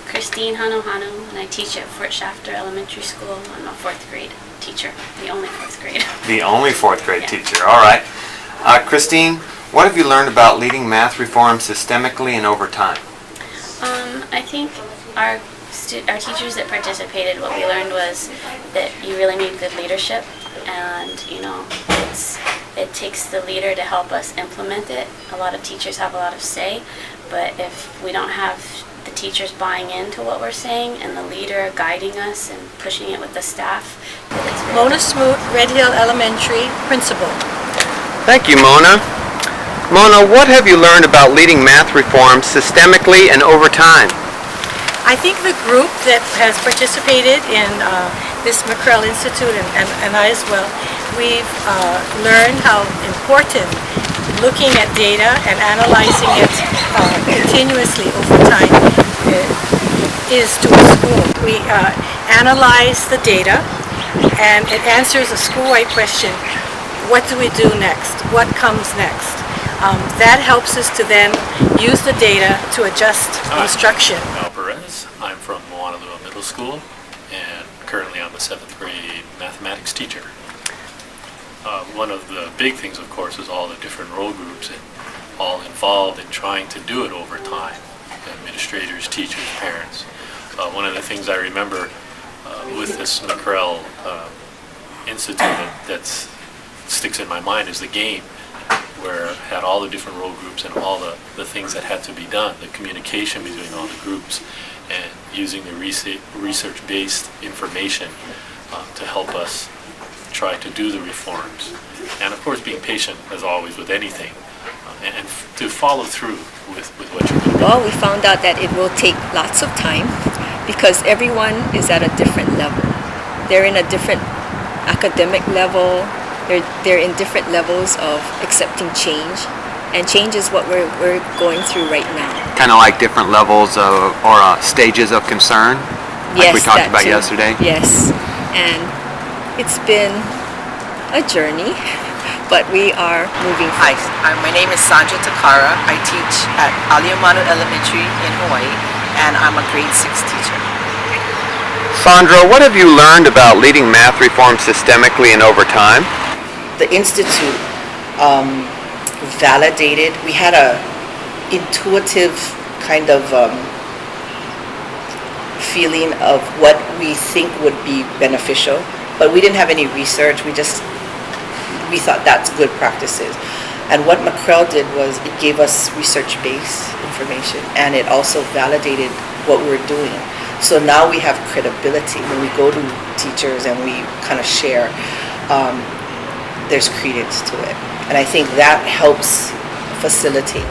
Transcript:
Christine Hanohano, and I teach at Fort Shafter Elementary School. I'm a fourth grade teacher, the only fourth grade. The only fourth grade teacher, all right. Christine, what have you learned about leading math reform systemically and over time? I think our teachers that participated, what we learned was that you really need good leadership, and it takes the leader to help us implement it. A lot of teachers have a lot of say, but if we don't have the teachers buying into what we're saying and the leader guiding us and pushing it with the staff, it's really Mona Smoot, Red Hill Elementary Principal. Thank you, Mona. Mona, what have you learned about leading math reform systemically and over time? I think the group that has participated in this McREL Institute and I as well, we've learned how important looking at data and analyzing it continuously over time is to a school. We analyze the data and it answers a school-wide question: what do we do next? What comes next? That helps us to then use the data to adjust instruction. I'm from Moanalua Middle School, and currently I'm a 7th grade mathematics teacher. One of the big things, of course, is all the different role groups and all involved in trying to do it over time. Administrators, teachers, parents. One of the things I remember with this McREL Institute that sticks in my mind is the game, where it had all the different role groups and all the things that had to be done, the communication between all the groups, and using the research-based information to help us try to do the reforms. And of course being patient, as always, with anything, and to follow through with what you're doing. Well, we found out that it will take lots of time because everyone is at a different level. They're in a different academic level, they're in different levels of accepting change, and change is what we're going through right now. Kind of like different levels of, or stages of concern, like we talked about yesterday? Yes, and it's been a journey, but we are moving forward. Hi, my name is Sandra Takara. I teach at Aliamanu Elementary in Hawaii, and I'm a grade 6 teacher. Sandra, what have you learned about leading math reform systemically and over time? The Institute validated, we had a intuitive kind of feeling of what we think would be beneficial, but we didn't have any research. We thought that's good practices. And what McREL did was it gave us research-based information, and it also validated what we're doing. So now we have credibility when we go to teachers and we kind of share. There's credence to it, and I think that helps facilitate.